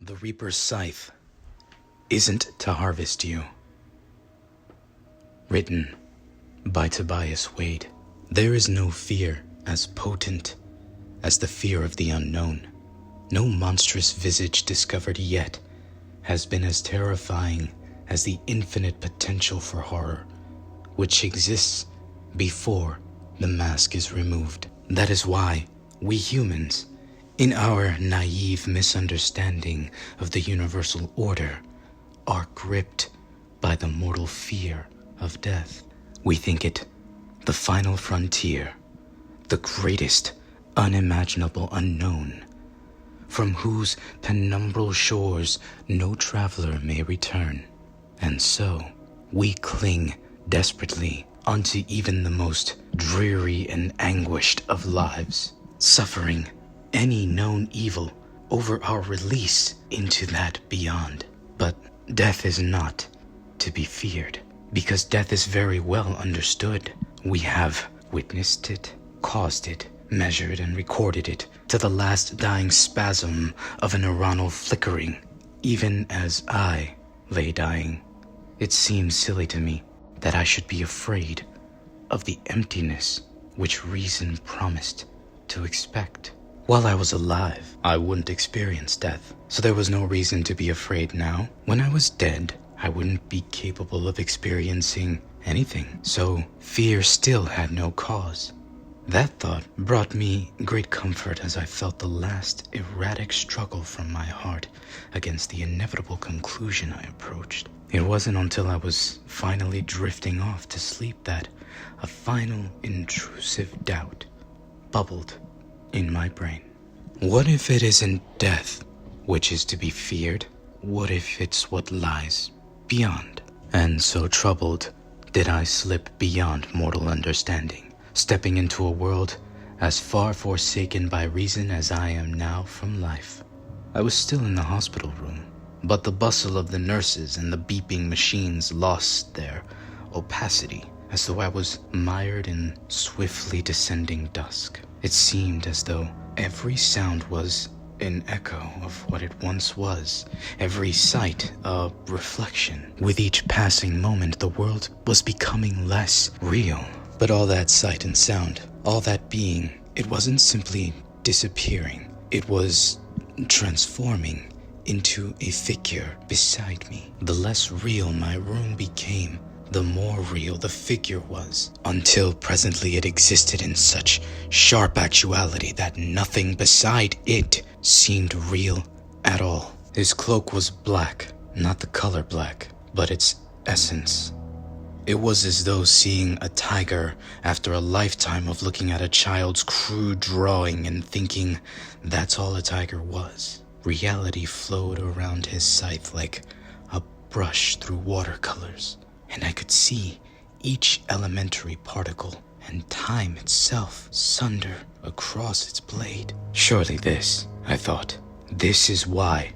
The Reaper's Scythe isn't to harvest you. Written by Tobias Wade. There is no fear as potent as the fear of the unknown. No monstrous visage discovered yet has been as terrifying as the infinite potential for horror, which exists before the mask is removed. That is why we humans, in our naive misunderstanding of the universal order, are gripped by the mortal fear of death. We think it the final frontier, the greatest unimaginable unknown, from whose penumbral shores no traveler may return. And so we cling desperately unto even the most dreary and anguished of lives, suffering any known evil over our release into that beyond. But death is not to be feared, because death is very well understood. We have witnessed it, caused it, measured and recorded it to the last dying spasm of a neuronal flickering. Even as I lay dying, it seems silly to me that I should be afraid of the emptiness which reason promised to expect. While I was alive, I wouldn't experience death, so there was no reason to be afraid now. When I was dead, I wouldn't be capable of experiencing anything, so fear still had no cause. That thought brought me great comfort as I felt the last erratic struggle from my heart against the inevitable conclusion I approached. It wasn't until I was finally drifting off to sleep that a final intrusive doubt bubbled in my brain. What if it isn't death which is to be feared? What if it's what lies beyond? And so troubled did I slip beyond mortal understanding, stepping into a world as far forsaken by reason as I am now from life. I was still in the hospital room, but the bustle of the nurses and the beeping machines lost their opacity, as though I was mired in swiftly descending dusk. It seemed as though every sound was an echo of what it once was, every sight a reflection. With each passing moment, the world was becoming less real. But all that sight and sound, all that being, it wasn't simply disappearing. It was transforming into a figure beside me. The less real my room became, the more real the figure was, until presently it existed in such sharp actuality that nothing beside it seemed real at all. His cloak was black, not the color black, but its essence. It was as though seeing a tiger after a lifetime of looking at a child's crude drawing and thinking that's all a tiger was. Reality flowed around his scythe like a brush through watercolors, and I could see each elementary particle and time itself sunder across its blade. Surely this, I thought, this is why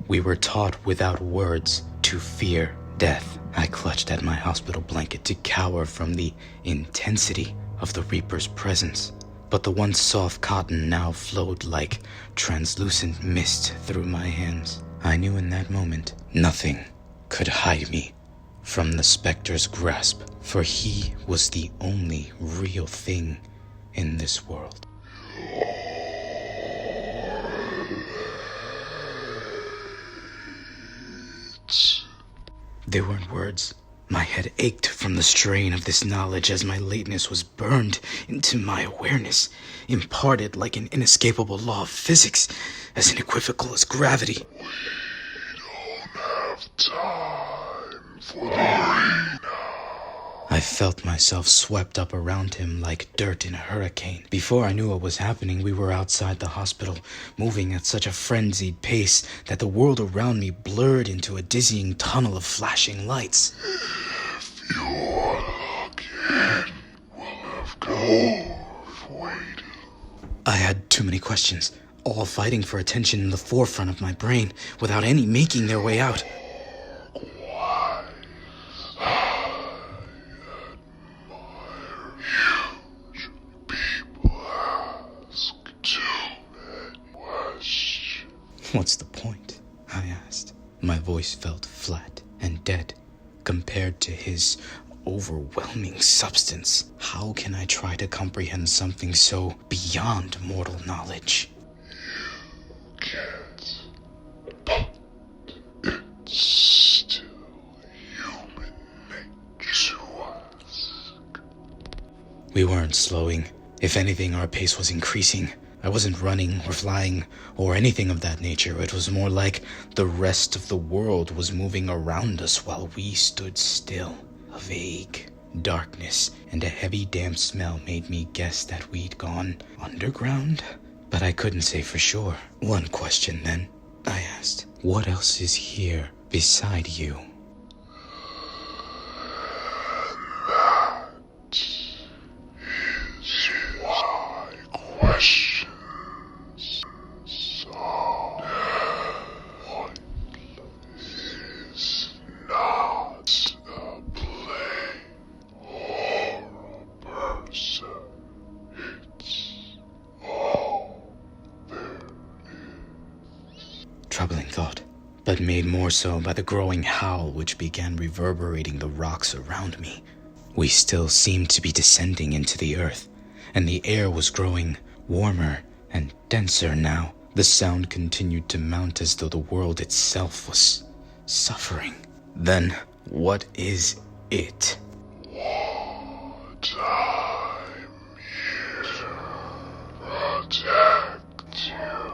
we were taught without words to fear death. I clutched at my hospital blanket to cower from the intensity of the Reaper's presence, but the once soft cotton now flowed like translucent mist through my hands. I knew in that moment nothing could hide me from the specter's grasp, for he was the only real thing in this world. There weren't words. My head ached from the strain of this knowledge as my lateness was burned into my awareness, imparted like an inescapable law of physics, as unequivocal as gravity. We don't have time for the arena. I felt myself swept up around him like dirt in a hurricane. Before I knew what was happening, we were outside the hospital, moving at such a frenzied pace that the world around me blurred into a dizzying tunnel of flashing lights. If you're lucky, we'll have gold waiting. I had too many questions, all fighting for attention in the forefront of my brain, without any making their way out. Why? People ask too many questions. What's the point? I asked. My voice felt flat and dead compared to his overwhelming substance. How can I try to comprehend something so beyond mortal knowledge? Can't, but it's still human nature to ask. We weren't slowing. If anything, our pace was increasing. I wasn't running or flying or anything of that nature. It was more like the rest of the world was moving around us while we stood still. A vague darkness and a heavy damp smell made me guess that we'd gone underground, but I couldn't say for sure. One question then, I asked. What else is here beside you? That is why questions are pointless. Not a play or a person. It's all there is. Troubling thought, but made more so by the growing howl which began reverberating the rocks around me. We still seemed to be descending into the earth, and the air was growing warmer and denser now. The sound continued to mount as though the world itself was suffering. Then, what is it? What I'm here to protect you.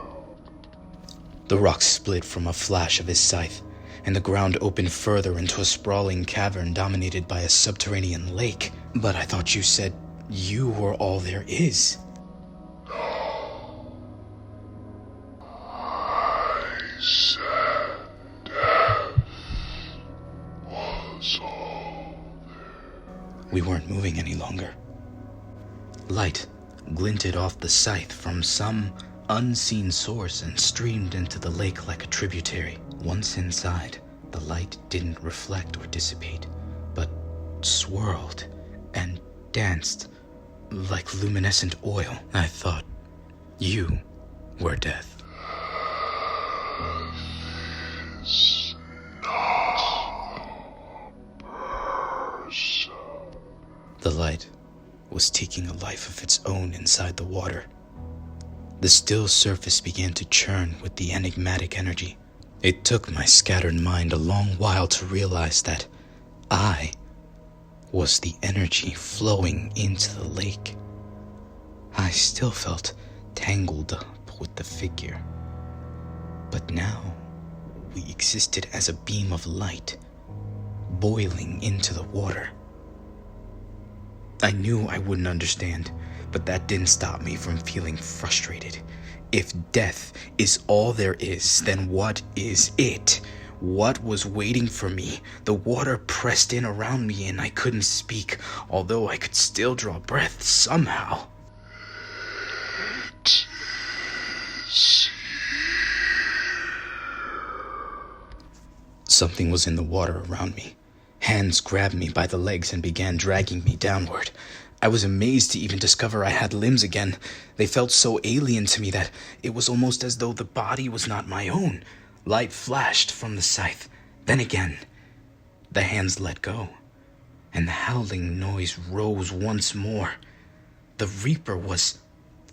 The rock split from a flash of his scythe, and the ground opened further into a sprawling cavern dominated by a subterranean lake. But I thought you said you were all there is. I said death was all there. We weren't moving any longer. Light glinted off the scythe from some unseen source and streamed into the lake like a tributary. Once inside, the light didn't reflect or dissipate, but swirled and danced like luminescent oil. I thought you were death. It's not a person. The light was taking a life of its own inside the water. The still surface began to churn with the enigmatic energy. It took my scattered mind a long while to realize that I was the energy flowing into the lake. I still felt tangled up with the figure, but now we existed as a beam of light, boiling into the water. I knew I wouldn't understand, but that didn't stop me from feeling frustrated. If death is all there is, then what is it? What was waiting for me? The water pressed in around me and I couldn't speak, although I could still draw breath somehow. It is Something was in the water around me. Hands grabbed me by the legs and began dragging me downward. I was amazed to even discover I had limbs again. They felt so alien to me that it was almost as though the body was not my own. Light flashed from the scythe. Then again, the hands let go, and the howling noise rose once more. The Reaper was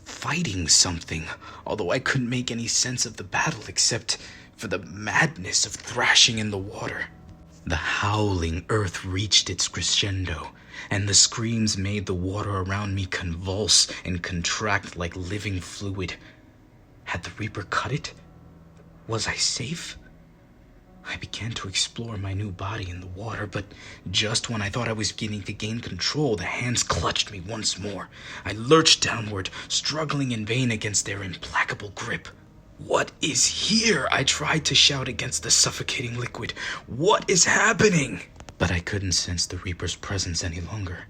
fighting something, although I couldn't make any sense of the battle except for the madness of thrashing in the water. The howling earth reached its crescendo, and the screams made the water around me convulse and contract like living fluid. Had the Reaper cut it? Was I safe? I began to explore my new body in the water, but just when I thought I was beginning to gain control, the hands clutched me once more. I lurched downward, struggling in vain against their implacable grip. What is here? I tried to shout against the suffocating liquid. What is happening? But I couldn't sense the Reaper's presence any longer.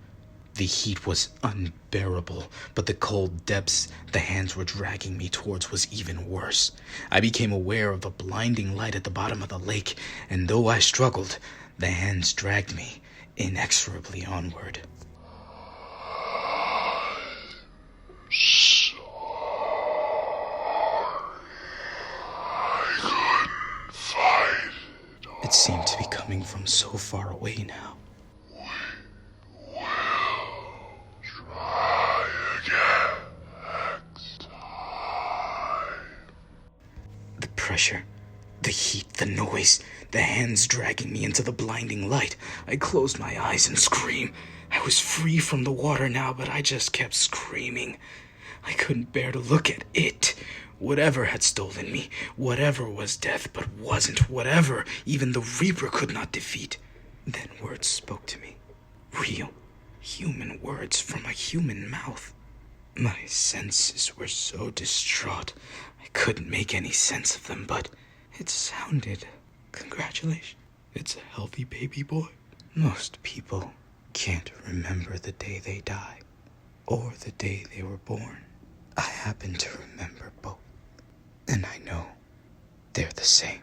The heat was unbearable, but the cold depths the hands were dragging me towards was even worse. I became aware of a blinding light at the bottom of the lake, and though I struggled, the hands dragged me inexorably onward. sorry. I couldn't It seemed to be coming from so far away now. Try again next time. The pressure, the heat, the noise, the hands dragging me into the blinding light. I closed my eyes and screamed. I was free from the water now, but I just kept screaming. I couldn't bear to look at it. Whatever had stolen me, whatever was death, but wasn't whatever even the Reaper could not defeat. Then words spoke to me. Real, human words from a human mouth. My senses were so distraught, I couldn't make any sense of them, but it sounded... Congratulations, it's a healthy baby boy. Most people can't remember the day they die, or the day they were born. I happen to remember both, and I know they're the same.